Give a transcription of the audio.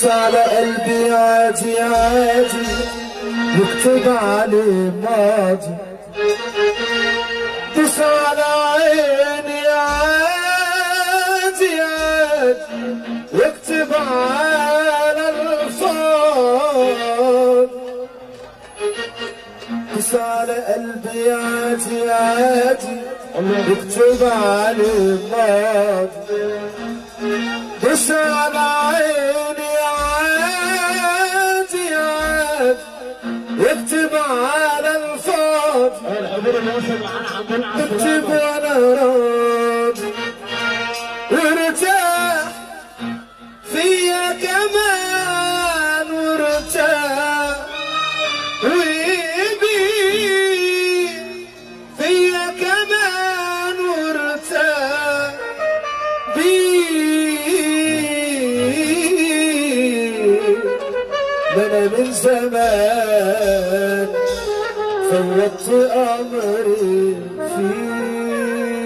على قلبي عادي عادي يكتب عليه ماضي. بص على عيني عادي عادي يكتب على الفاضي. بص على قلبي عادي عادي يكتب عليه ماضي. بص على عيني عادي عادي يكتب على الفاضي. يكتب وانا راضي وارتاح فيا كمان وارتاح ويبين فيا كمان وارتاح أنا من زمان فوضت أمري فيه.